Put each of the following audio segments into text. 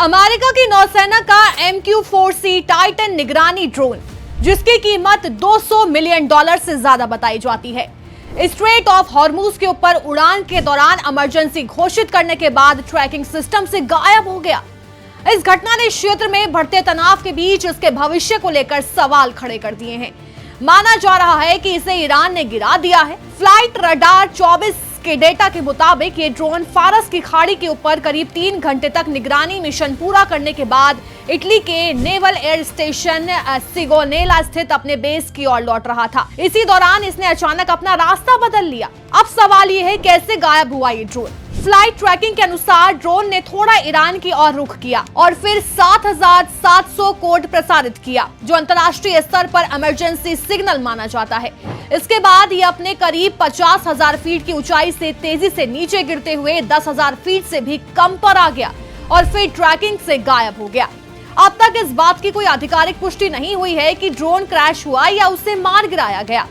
America की नौसेना का MQ-4C टाइटन निगरानी ड्रोन, जिसकी कीमत $200 मिलियन से ज्यादा बताई जाती है, स्ट्रेट ऑफ हॉर्मुज के ऊपर उड़ान के दौरान इमरजेंसी घोषित करने के बाद ट्रैकिंग सिस्टम से गायब हो गया। इस घटना ने क्षेत्र में बढ़ते तनाव के बीच इसके भविष्य को लेकर सवाल खड़े कर दिए हैं। माना जा रहा है कि इसे ईरान ने गिरा दिया है। फ्लाइट रडार 24 के डेटा के मुताबिक ये ड्रोन फारस की खाड़ी के ऊपर करीब 3 घंटे तक निगरानी मिशन पूरा करने के बाद इटली के नेवल एयर स्टेशन सिगोनेला स्थित अपने बेस की ओर लौट रहा था। इसी दौरान इसने अचानक अपना रास्ता बदल लिया। अब सवाल ये है, कैसे गायब हुआ ये ड्रोन? फ्लाइट ट्रैकिंग के अनुसार ड्रोन ने थोड़ा ईरान की ओर रुख किया और फिर 7700 कोड प्रसारित किया, जो अंतर्राष्ट्रीय स्तर पर इमरजेंसी सिग्नल माना जाता है। इसके बाद ये अपने करीब 50,000 फीट की ऊंचाई से तेजी से नीचे गिरते हुए 10,000 फीट से भी कम पर आ गया और फिर ट्रैकिंग से गायब हो गया। अब तक इस बात की कोई आधिकारिक पुष्टि नहीं हुई है कि ड्रोन क्रैश हुआ या उसे मार गिराया गया।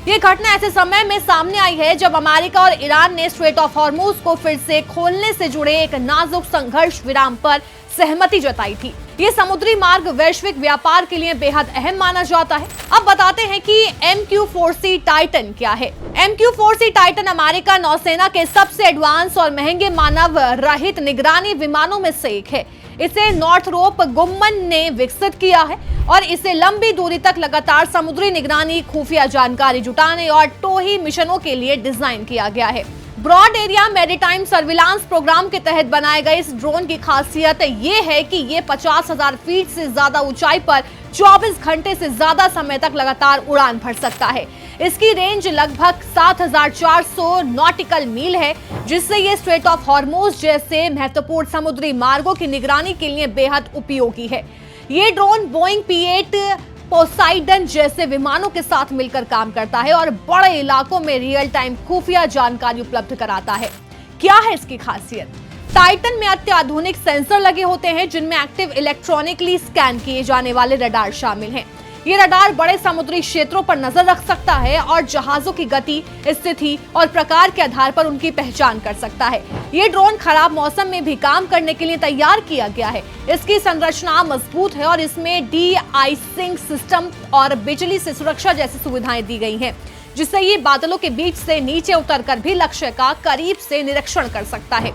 ये घटना ऐसे समय में सामने आई है जब अमेरिका और ईरान ने स्ट्रेट ऑफ हॉर्मुज को फिर से खोलने से जुड़े एक नाजुक संघर्ष विराम पर सहमति जताई थी। ये समुद्री मार्ग वैश्विक व्यापार के लिए बेहद अहम माना जाता है। अब बताते हैं कि MQ-4C टाइटन क्या है। MQ-4C टाइटन अमेरिका नौसेना के सबसे एडवांस और महंगे मानव रहित निगरानी विमानों में से एक है। इसे नॉर्थरोप गुम्मन ने विकसित किया है और इसे लंबी दूरी तक लगातार समुद्री निगरानी, खुफिया जानकारी जुटाने और टोही मिशनों के लिए डिजाइन किया गया है। Broad area maritime surveillance program के तहत बनाए गए इस ड्रोन की खासियत ये है कि ये 50,000 फीट से ज्यादा ऊंचाई पर 24 घंटे से ज्यादा समय तक लगातार उड़ान भर सकता है। इसकी रेंज लगभग 7,400 नॉटिकल मील है, जिससे ये स्ट्रेट ऑफ हॉर्मुज जैसे महत्वपूर्ण समुद्री मार्गों की निगरानी के लिए बेहद उपयोगी है। ये ड्रोन बोइंग P-8 पोसाइडन जैसे विमानों के साथ मिलकर काम करता है और बड़े इलाकों में रियल टाइम खुफिया जानकारी उपलब्ध कराता है। क्या है इसकी खासियत? टाइटन में अत्याधुनिक सेंसर लगे होते हैं, जिनमें एक्टिव इलेक्ट्रॉनिकली स्कैन किए जाने वाले रडार शामिल हैं। ये रडार बड़े समुद्री क्षेत्रों पर नजर रख सकता है और जहाजों की गति, स्थिति और प्रकार के आधार पर उनकी पहचान कर सकता है। ये ड्रोन खराब मौसम में भी काम करने के लिए तैयार किया गया है। इसकी संरचना मजबूत है और इसमें डी-आइसिंग सिस्टम और बिजली से सुरक्षा जैसी सुविधाएं दी गई हैं, जिससे ये बादलों के बीच से नीचे उतरकर भी लक्ष्य का करीब से निरीक्षण कर सकता है।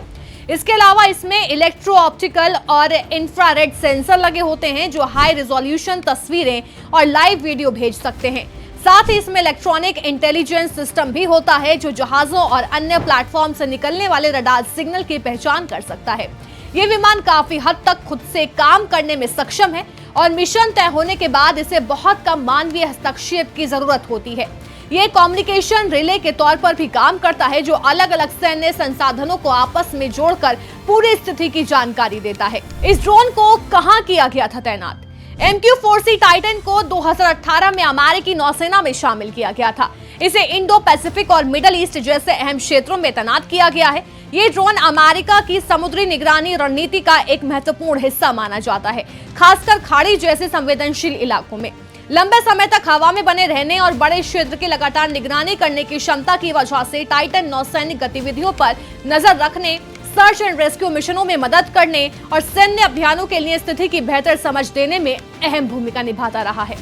इसके अलावा इसमें इलेक्ट्रो ऑप्टिकल और इंफ्रारेड सेंसर लगे होते हैं, जो हाई रिजोल्यूशन तस्वीरें और लाइव वीडियो भेज सकते हैं। साथ ही इसमें इलेक्ट्रॉनिक इंटेलिजेंस सिस्टम भी होता है, जो जहाजों और अन्य प्लेटफॉर्म से निकलने वाले रडार सिग्नल की पहचान कर सकता है। ये विमान काफी हद तक खुद से काम करने में सक्षम है और मिशन तय होने के बाद इसे बहुत कम मानवीय हस्तक्षेप की जरूरत होती है। ये कम्युनिकेशन रिले के तौर पर भी काम करता है, जो अलग अलग सैन्य संसाधनों को आपस में जोड़कर पूरी स्थिति की जानकारी देता है। इस ड्रोन को कहां किया गया था तैनात? MQ-4C टाइटन को 2018 में अमेरिकी नौसेना में शामिल किया गया था। इसे इंडो पैसिफिक और मिडल ईस्ट जैसे अहम क्षेत्रों में तैनात किया गया है। ये ड्रोन अमेरिका की समुद्री निगरानी रणनीति का एक महत्वपूर्ण हिस्सा माना जाता है, खासकर खाड़ी जैसे संवेदनशील इलाकों में। लंबे समय तक हवा में बने रहने और बड़े क्षेत्र की लगातार निगरानी करने की क्षमता की वजह से टाइटन नौसैनिक गतिविधियों पर नजर रखने, सर्च एंड रेस्क्यू मिशनों में मदद करने और सैन्य अभियानों के लिए स्थिति की बेहतर समझ देने में अहम भूमिका निभाता रहा है।